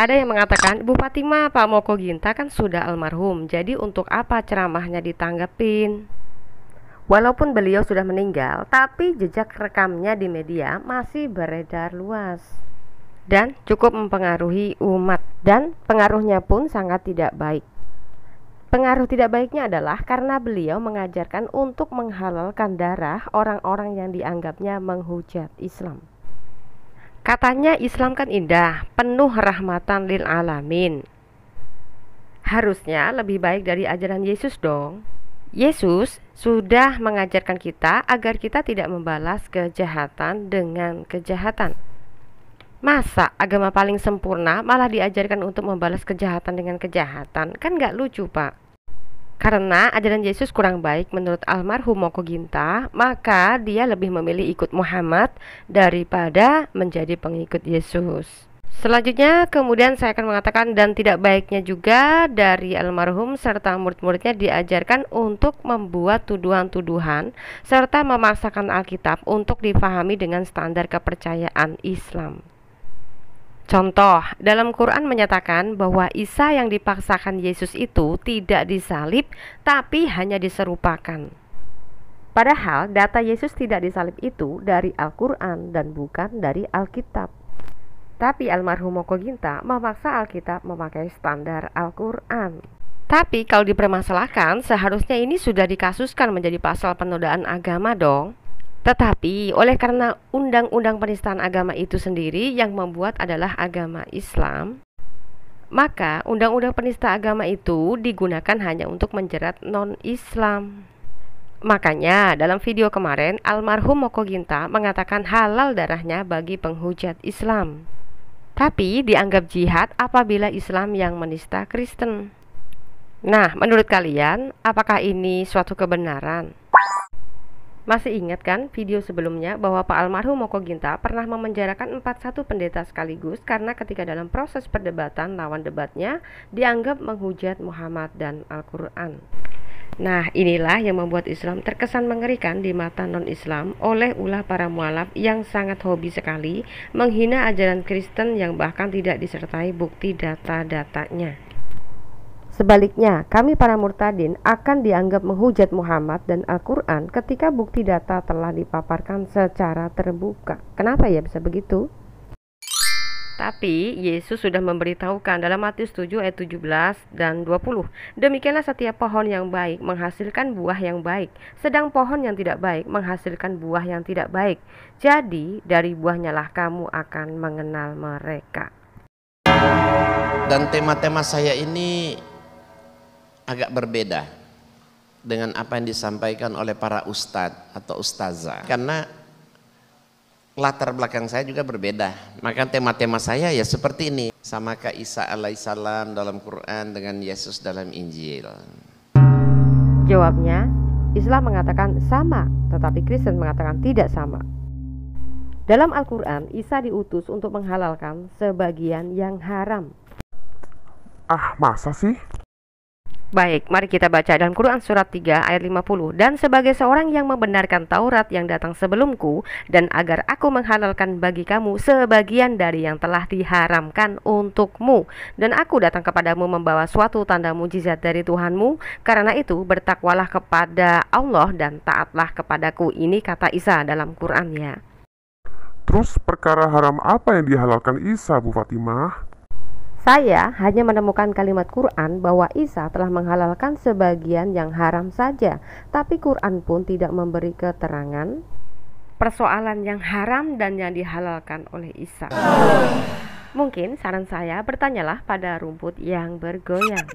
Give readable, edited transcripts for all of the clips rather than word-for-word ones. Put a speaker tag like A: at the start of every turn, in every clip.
A: Ada yang mengatakan, Bu Fatima, Pak Moko Ginta kan sudah almarhum, jadi untuk apa ceramahnya ditanggepin? Walaupun beliau sudah meninggal, tapi jejak rekamnya di media masih beredar luas dan cukup mempengaruhi umat, dan pengaruhnya pun sangat tidak baik. Pengaruh tidak baiknya adalah karena beliau mengajarkan untuk menghalalkan darah orang-orang yang dianggapnya menghujat Islam. Katanya Islam kan indah, penuh rahmatan lil alamin. Harusnya lebih baik dari ajaran Yesus dong. Yesus sudah mengajarkan kita agar kita tidak membalas kejahatan dengan kejahatan. Masa agama paling sempurna malah diajarkan untuk membalas kejahatan dengan kejahatan? Kan gak lucu, Pak. Karena ajaran Yesus kurang baik menurut almarhum Moko Ginta, maka dia lebih memilih ikut Muhammad daripada menjadi pengikut Yesus. Selanjutnya kemudian saya akan mengatakan, dan tidak baiknya juga dari almarhum serta murid-muridnya diajarkan untuk membuat tuduhan-tuduhan serta memaksakan Alkitab untuk difahami dengan standar kepercayaan Islam. Contoh, dalam Quran menyatakan bahwa Isa yang dipaksakan Yesus itu tidak disalib, tapi hanya diserupakan. Padahal data Yesus tidak disalib itu dari Al-Quran dan bukan dari Alkitab. Tapi almarhum Moko Ginta memaksa Alkitab memakai standar Al-Quran. Tapi kalau dipermasalahkan, seharusnya ini sudah dikasuskan menjadi pasal penodaan agama dong. Tetapi oleh karena undang-undang penistaan agama itu sendiri yang membuat adalah agama Islam, maka undang-undang penista agama itu digunakan hanya untuk menjerat non-Islam. Makanya dalam video kemarin almarhum Moko Ginta mengatakan halal darahnya bagi penghujat Islam, tapi dianggap jihad apabila Islam yang menista Kristen. Nah, menurut kalian apakah ini suatu kebenaran? Masih ingat kan video sebelumnya bahwa Pak almarhum Moko Ginta pernah memenjarakan 41 pendeta sekaligus karena ketika dalam proses perdebatan lawan debatnya dianggap menghujat Muhammad dan Al-Quran. Nah, inilah yang membuat Islam terkesan mengerikan di mata non-Islam oleh ulah para mualaf yang sangat hobi sekali menghina ajaran Kristen yang bahkan tidak disertai bukti data-datanya. Sebaliknya, kami para murtadin akan dianggap menghujat Muhammad dan Al-Quran ketika bukti data telah dipaparkan secara terbuka. Kenapa ya bisa begitu? Tapi Yesus sudah memberitahukan dalam Matius 7 ayat 17 dan 20. Demikianlah setiap pohon yang baik menghasilkan buah yang baik, sedang pohon yang tidak baik menghasilkan buah yang tidak baik. Jadi dari buahnya lah kamu akan mengenal mereka.
B: Dan tema-tema saya ini agak berbeda dengan apa yang disampaikan oleh para ustadz atau ustazah, karena latar belakang saya juga berbeda. Maka tema-tema saya ya seperti ini, samakah Isa alaihissalam dalam Quran dengan Yesus dalam Injil?
A: Jawabnya, Islam mengatakan sama, tetapi Kristen mengatakan tidak sama. Dalam Al-Quran, Isa diutus untuk menghalalkan sebagian yang haram.
C: Ah, masa sih?
A: Baik, mari kita baca dalam Quran surat 3 ayat 50. Dan sebagai seorang yang membenarkan Taurat yang datang sebelumku, dan agar aku menghalalkan bagi kamu sebagian dari yang telah diharamkan untukmu, dan aku datang kepadamu membawa suatu tanda mujizat dari Tuhanmu, karena itu bertakwalah kepada Allah dan taatlah kepadaku. Ini kata Isa dalam Quran ya.
C: Terus perkara haram apa yang dihalalkan Isa, Bu Fatimah?
A: Saya hanya menemukan kalimat Quran bahwa Isa telah menghalalkan sebagian yang haram saja, tapi Quran pun tidak memberi keterangan persoalan yang haram dan yang dihalalkan oleh Isa. Mungkin saran saya, bertanyalah pada rumput yang bergoyang.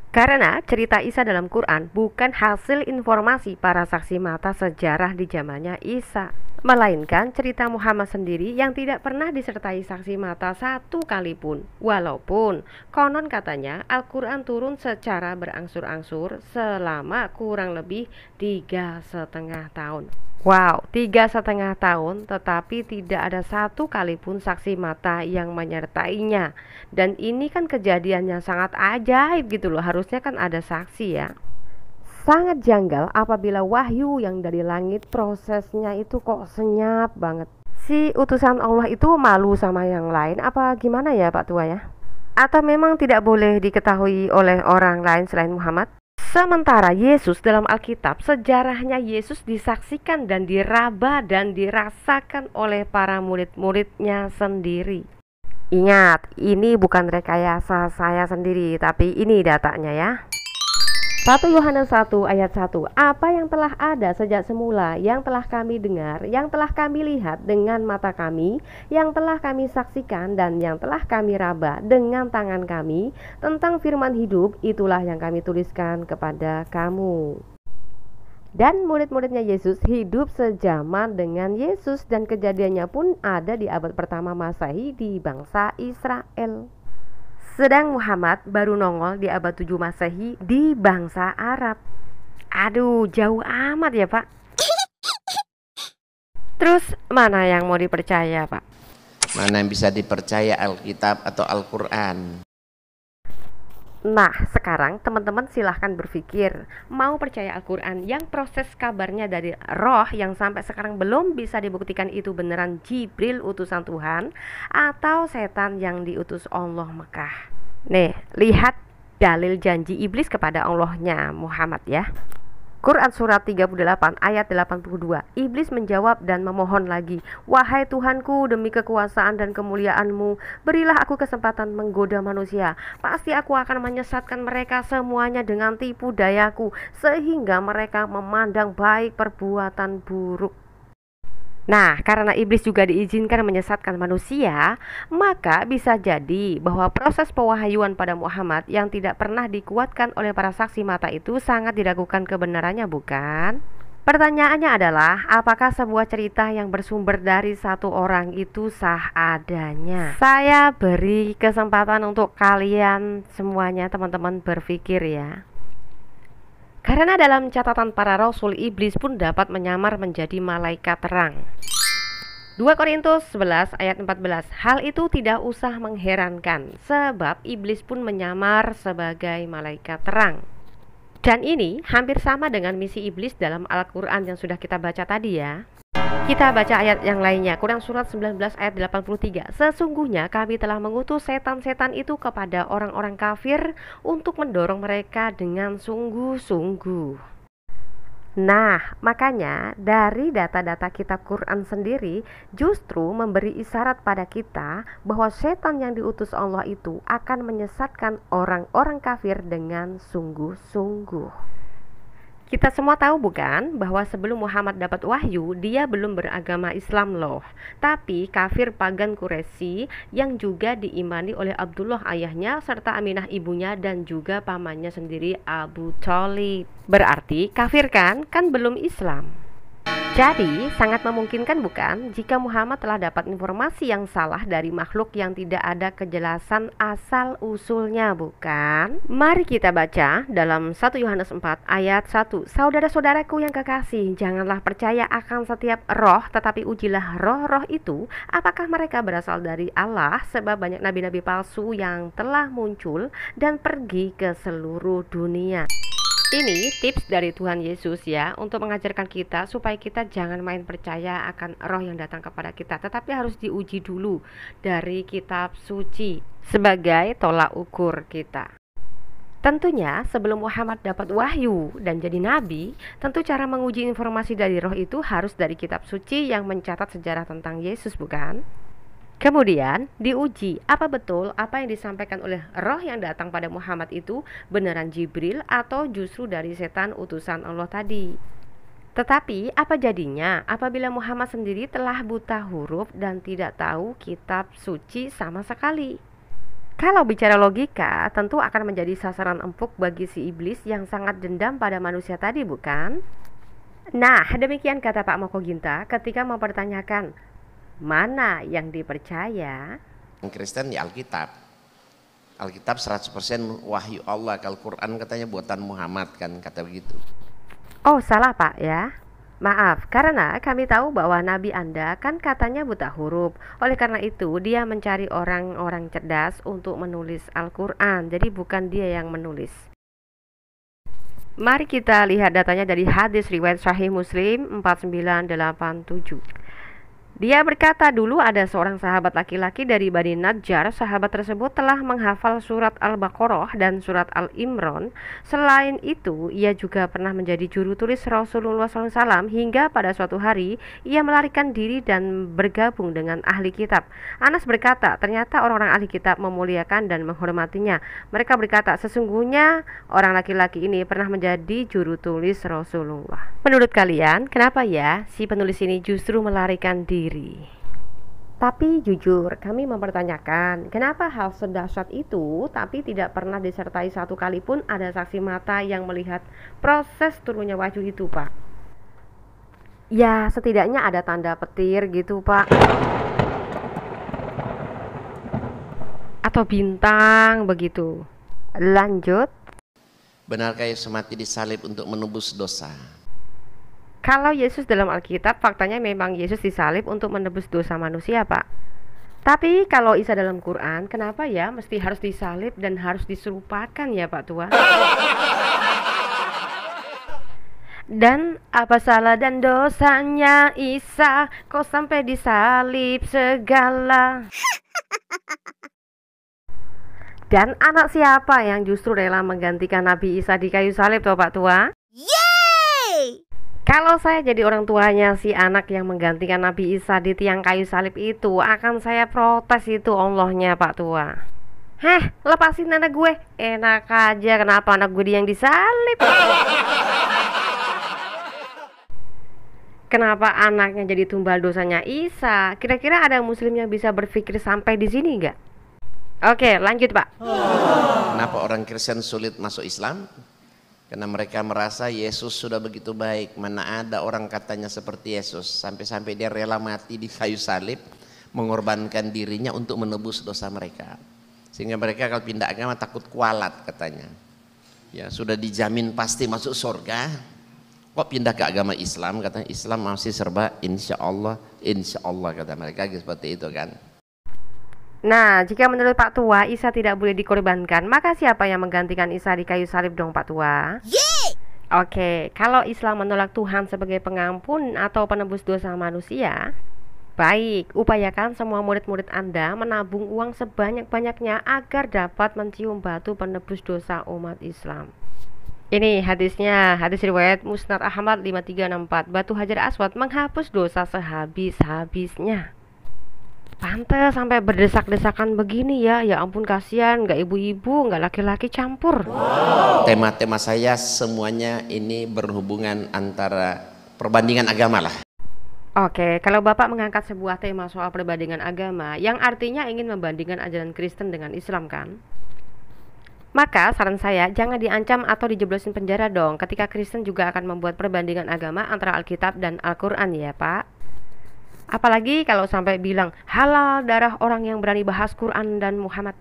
A: Karena cerita Isa dalam Quran bukan hasil informasi para saksi mata sejarah di zamannya Isa, melainkan cerita Muhammad sendiri yang tidak pernah disertai saksi mata satu kali pun. Walaupun konon katanya Al-Quran turun secara berangsur-angsur selama kurang lebih 3,5 tahun. Wow, 3,5 tahun, tetapi tidak ada satu kali pun saksi mata yang menyertainya. Dan ini kan kejadian yang sangat ajaib gitu loh, harusnya kan ada saksi ya. Sangat janggal apabila wahyu yang dari langit prosesnya itu kok senyap banget. Si utusan Allah itu malu sama yang lain apa gimana ya Pak Tua ya? Atau memang tidak boleh diketahui oleh orang lain selain Muhammad? Sementara Yesus dalam Alkitab, sejarahnya Yesus disaksikan dan diraba dan dirasakan oleh para murid-muridnya sendiri. Ingat, ini bukan rekayasa saya sendiri, tapi ini datanya ya. 1 Yohanes 1 ayat 1. Apa yang telah ada sejak semula, yang telah kami dengar, yang telah kami lihat dengan mata kami, yang telah kami saksikan dan yang telah kami raba dengan tangan kami tentang firman hidup, itulah yang kami tuliskan kepada kamu. Dan murid-muridnya Yesus hidup sejaman dengan Yesus dan kejadiannya pun ada di abad pertama Masehi di bangsa Israel. Sedang Muhammad baru nongol di abad 7 Masehi di bangsa Arab. Aduh, jauh amat ya Pak. Terus mana yang mau dipercaya Pak?
B: Mana yang bisa dipercaya, Alkitab atau Al-Quran?
A: Nah, sekarang teman-teman silahkan berpikir, mau percaya Al-Quran yang proses kabarnya dari roh yang sampai sekarang belum bisa dibuktikan itu beneran Jibril utusan Tuhan atau setan yang diutus Allah Mekah. Nih, lihat dalil janji iblis kepada Allahnya Muhammad ya. Quran surat 38 ayat 82. Iblis menjawab dan memohon lagi, "Wahai Tuhanku, demi kekuasaan dan kemuliaan-Mu, berilah aku kesempatan menggoda manusia. Pasti aku akan menyesatkan mereka semuanya dengan tipu dayaku, sehingga mereka memandang baik perbuatan buruk." Nah, karena iblis juga diizinkan menyesatkan manusia, maka bisa jadi bahwa proses pewahyuan pada Muhammad yang tidak pernah dikuatkan oleh para saksi mata itu sangat diragukan kebenarannya, bukan? Pertanyaannya adalah, apakah sebuah cerita yang bersumber dari satu orang itu sah adanya? Saya beri kesempatan untuk kalian semuanya, teman-teman, berpikir ya. Karena dalam catatan para rasul, iblis pun dapat menyamar menjadi malaikat terang. 2 Korintus 11 ayat 14. Hal itu tidak usah mengherankan, sebab iblis pun menyamar sebagai malaikat terang. Dan ini hampir sama dengan misi iblis dalam Al-Quran yang sudah kita baca tadi ya. Kita baca ayat yang lainnya, Quran surat 19 ayat 83. Sesungguhnya kami telah mengutus setan-setan itu kepada orang-orang kafir untuk mendorong mereka dengan sungguh-sungguh. Nah, makanya dari data-data kitab Quran sendiri justru memberi isyarat pada kita bahwa setan yang diutus Allah itu akan menyesatkan orang-orang kafir dengan sungguh-sungguh. Kita semua tahu bukan bahwa sebelum Muhammad dapat wahyu, dia belum beragama Islam loh. Tapi kafir pagan Quraisy yang juga diimani oleh Abdullah ayahnya serta Aminah ibunya dan juga pamannya sendiri Abu Thalib. Berarti kafir kan belum Islam. Jadi sangat memungkinkan bukan jika Muhammad telah dapat informasi yang salah dari makhluk yang tidak ada kejelasan asal usulnya, bukan? Mari kita baca dalam 1 Yohanes 4 ayat 1. Saudara-saudaraku yang kekasih, janganlah percaya akan setiap roh, tetapi ujilah roh-roh itu apakah mereka berasal dari Allah, sebab banyak nabi-nabi palsu yang telah muncul dan pergi ke seluruh dunia. Ini tips dari Tuhan Yesus ya, untuk mengajarkan kita supaya kita jangan main percaya akan roh yang datang kepada kita, tetapi harus diuji dulu dari kitab suci sebagai tolak ukur kita. Tentunya sebelum Muhammad dapat wahyu dan jadi nabi, tentu cara menguji informasi dari roh itu harus dari kitab suci yang mencatat sejarah tentang Yesus, bukan? Kemudian diuji apa betul apa yang disampaikan oleh roh yang datang pada Muhammad itu beneran Jibril atau justru dari setan utusan Allah tadi. Tetapi apa jadinya apabila Muhammad sendiri telah buta huruf dan tidak tahu kitab suci sama sekali? Kalau bicara logika, tentu akan menjadi sasaran empuk bagi si iblis yang sangat dendam pada manusia tadi, bukan? Nah, demikian kata Pak Moko Ginta ketika mempertanyakan mana yang dipercaya?
B: Kristen ya Alkitab. Alkitab 100% wahyu Allah. Al-Quran katanya buatan Muhammad kan, kata begitu.
A: Oh, salah Pak ya. Maaf, karena kami tahu bahwa Nabi Anda kan katanya buta huruf. Oleh karena itu, dia mencari orang-orang cerdas untuk menulis Al-Quran. Jadi bukan dia yang menulis. Mari kita lihat datanya dari hadis riwayat Sahih Muslim 4987. Dia berkata, dulu ada seorang sahabat laki-laki dari Bani Najjar. Sahabat tersebut telah menghafal surat Al-Baqarah dan surat Al-Imran. Selain itu, ia juga pernah menjadi juru tulis Rasulullah SAW hingga pada suatu hari ia melarikan diri dan bergabung dengan ahli kitab. Anas berkata, ternyata orang-orang ahli kitab memuliakan dan menghormatinya. Mereka berkata, sesungguhnya orang laki-laki ini pernah menjadi juru tulis Rasulullah. Menurut kalian, kenapa ya si penulis ini justru melarikan diri? Tapi jujur, kami mempertanyakan kenapa hal sedahsyat itu tapi tidak pernah disertai satu kali pun ada saksi mata yang melihat proses turunnya wahyu itu, Pak. Ya, setidaknya ada tanda petir gitu, Pak. Atau bintang begitu. Lanjut.
B: Benarkah Yesus mati disalib untuk menebus dosa?
A: Kalau Yesus dalam Alkitab, faktanya memang Yesus disalib untuk menebus dosa manusia, Pak. Tapi kalau Isa dalam Quran, kenapa ya mesti harus disalib dan harus diserupakan ya, Pak Tua? Dan apa salah dan dosanya Isa kok sampai disalib segala? Dan anak siapa yang justru rela menggantikan Nabi Isa di kayu salib toh, Pak Tua? Yeay! Kalau saya jadi orang tuanya si anak yang menggantikan Nabi Isa di tiang kayu salib itu, akan saya protes itu Allahnya, Pak Tua. Heh, lepasin anak gue. Enak aja, kenapa anak gue yang disalib? Kenapa anaknya jadi tumbal dosanya Isa? Kira-kira ada muslim yang bisa berpikir sampai di sini nggak? Oke, lanjut, Pak.
B: Kenapa orang Kristen sulit masuk Islam? Karena mereka merasa Yesus sudah begitu baik. Mana ada orang katanya seperti Yesus. Sampai-sampai dia rela mati di kayu salib, mengorbankan dirinya untuk menebus dosa mereka. Sehingga mereka kalau pindah agama takut kualat katanya. Ya, sudah dijamin pasti masuk surga. Kok pindah ke agama Islam? Katanya Islam masih serba insya Allah kata mereka seperti itu kan.
A: Nah, jika menurut Pak Tua Isa tidak boleh dikorbankan, maka siapa yang menggantikan Isa di kayu salib dong, Pak Tua? Oke, kalau Islam menolak Tuhan sebagai pengampun atau penebus dosa manusia, baik, upayakan semua murid-murid Anda menabung uang sebanyak-banyaknya agar dapat mencium batu penebus dosa umat Islam. Ini hadisnya, hadis riwayat Musnad Ahmad 5364. Batu Hajar Aswad menghapus dosa sehabis-habisnya. Pantes sampai berdesak-desakan begini ya. Ya ampun, kasihan, nggak ibu-ibu, nggak laki-laki campur.
B: Tema-tema saya semuanya ini berhubungan antara perbandingan agama lah.
A: Oke, kalau Bapak mengangkat sebuah tema soal perbandingan agama yang artinya ingin membandingkan ajaran Kristen dengan Islam kan? Maka saran saya jangan diancam atau dijeblosin penjara dong ketika Kristen juga akan membuat perbandingan agama antara Alkitab dan Al-Quran ya, Pak. Apalagi kalau sampai bilang halal darah orang yang berani bahas Quran dan Muhammad.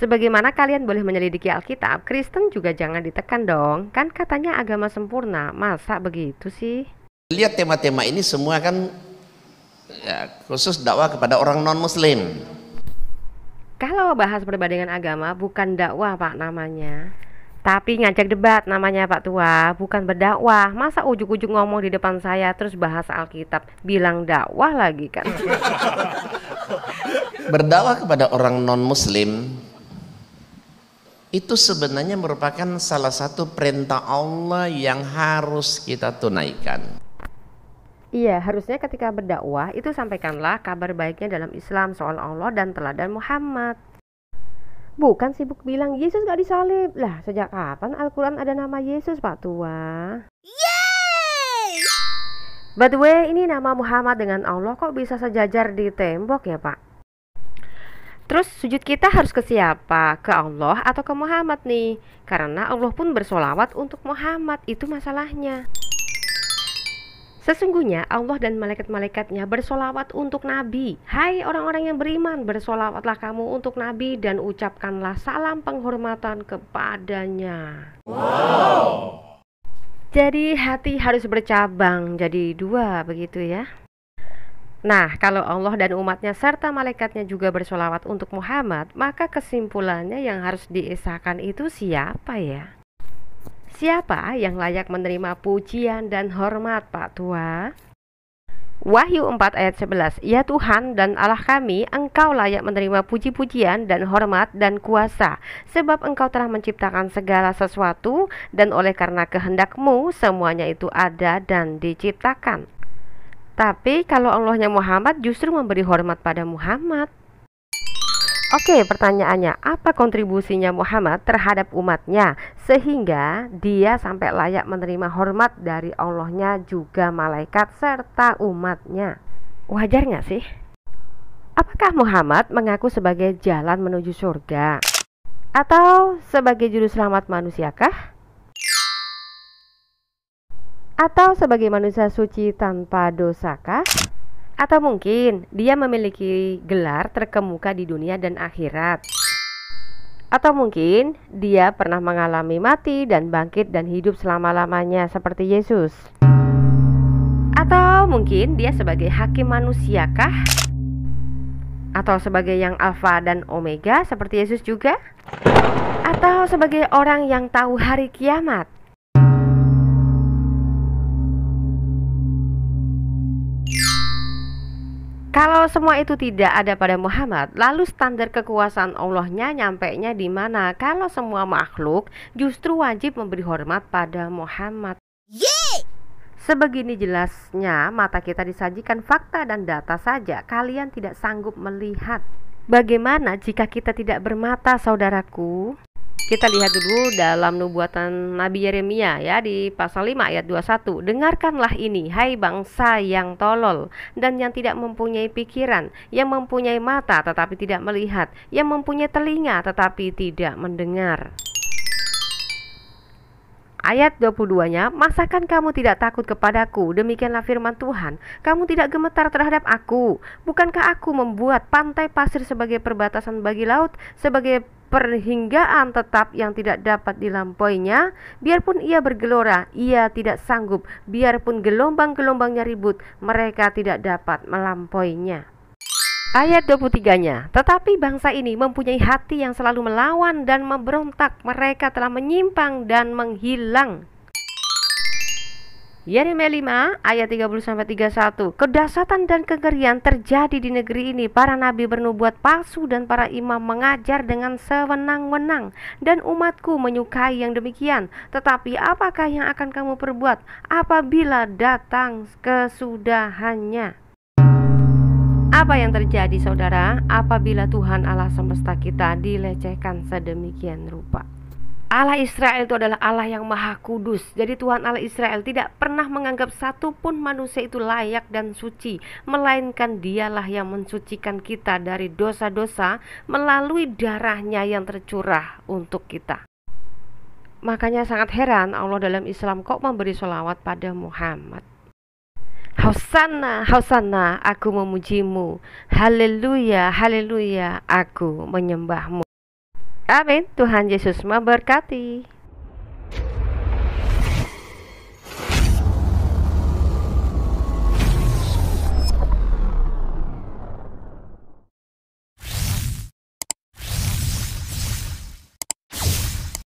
A: Sebagaimana kalian boleh menyelidiki Alkitab, Kristen juga jangan ditekan dong. Kan katanya agama sempurna, masa begitu sih?
B: Lihat tema-tema ini semua kan ya, khusus dakwah kepada orang non-muslim.
A: Kalau bahas perbandingan agama bukan dakwah, Pak, namanya. Tapi ngajak debat namanya, Pak Tua, bukan berdakwah. Masa ujuk-ujuk ngomong di depan saya terus bahas Alkitab, bilang dakwah lagi kan?
B: Berdakwah kepada orang non-muslim itu sebenarnya merupakan salah satu perintah Allah yang harus kita tunaikan.
A: Iya, harusnya ketika berdakwah itu sampaikanlah kabar baiknya dalam Islam soal Allah dan teladan Muhammad. Bukan sibuk bilang Yesus gak disalib. Lah, sejak kapan Al-Quran ada nama Yesus, Pak Tua? Yeay! By the way, ini nama Muhammad dengan Allah kok bisa sejajar di tembok ya, Pak? Terus sujud kita harus ke siapa? Ke Allah atau ke Muhammad nih? Karena Allah pun bersolawat untuk Muhammad, itu masalahnya. Sesungguhnya Allah dan malaikat-malaikatnya bersolawat untuk Nabi. Hai orang-orang yang beriman, bersolawatlah kamu untuk Nabi dan ucapkanlah salam penghormatan kepadanya. Wow. Jadi hati harus bercabang jadi dua begitu ya. Nah, kalau Allah dan umatnya serta malaikatnya juga bersolawat untuk Muhammad, maka kesimpulannya yang harus diesakan itu siapa ya? Siapa yang layak menerima pujian dan hormat, Pak Tua? Wahyu 4 ayat 11, Ya Tuhan dan Allah kami, Engkau layak menerima puji-pujian dan hormat dan kuasa, sebab Engkau telah menciptakan segala sesuatu, dan oleh karena kehendak-Mu semuanya itu ada dan diciptakan. Tapi kalau Allahnya Muhammad justru memberi hormat pada Muhammad. Oke, pertanyaannya, apa kontribusinya Muhammad terhadap umatnya sehingga dia sampai layak menerima hormat dari Allahnya juga malaikat serta umatnya? Wajar nggak sih? Apakah Muhammad mengaku sebagai jalan menuju surga? Atau sebagai juru selamat manusiakah? Atau sebagai manusia suci tanpa dosakah? Atau mungkin dia memiliki gelar terkemuka di dunia dan akhirat. Atau mungkin dia pernah mengalami mati dan bangkit dan hidup selama-lamanya seperti Yesus. Atau mungkin dia sebagai hakim manusiakah? Atau sebagai yang Alfa dan Omega seperti Yesus juga? Atau sebagai orang yang tahu hari kiamat? Kalau semua itu tidak ada pada Muhammad, lalu standar kekuasaan Allahnya nyampainya di mana? Kalau semua makhluk justru wajib memberi hormat pada Muhammad. Sebegini jelasnya mata kita disajikan fakta dan data saja, kalian tidak sanggup melihat. Bagaimana jika kita tidak bermata, saudaraku? Kita lihat dulu dalam nubuatan Nabi Yeremia ya, di pasal 5 ayat 21. Dengarkanlah ini, hai bangsa yang tolol dan yang tidak mempunyai pikiran, yang mempunyai mata tetapi tidak melihat, yang mempunyai telinga tetapi tidak mendengar. Ayat 22-nya, masakan kamu tidak takut kepadaku? Demikianlah firman Tuhan, kamu tidak gemetar terhadap aku. Bukankah aku membuat pantai pasir sebagai perbatasan bagi laut, sebagai perhinggaan tetap yang tidak dapat dilampauinya? Biarpun ia bergelora, ia tidak sanggup. Biarpun gelombang-gelombangnya ribut, mereka tidak dapat melampauinya. Ayat 23-nya, tetapi bangsa ini mempunyai hati yang selalu melawan dan memberontak. Mereka telah menyimpang dan menghilang. Yeremia 5 ayat 30-31. Kedahsyatan dan kengerian terjadi di negeri ini. Para nabi bernubuat palsu dan para imam mengajar dengan sewenang-wenang, dan umatku menyukai yang demikian. Tetapi apakah yang akan kamu perbuat apabila datang kesudahannya? Apa yang terjadi, saudara, apabila Tuhan Allah semesta kita dilecehkan sedemikian rupa? Allah Israel itu adalah Allah yang maha kudus. Jadi Tuhan Allah Israel tidak pernah menganggap satupun manusia itu layak dan suci, melainkan dialah yang mensucikan kita dari dosa-dosa melalui darahnya yang tercurah untuk kita. Makanya sangat heran Allah dalam Islam kok memberi sholawat pada Muhammad. Hosana, Hosana, aku memujimu. Haleluya, haleluya, aku menyembahmu. Amin. Tuhan Yesus memberkati.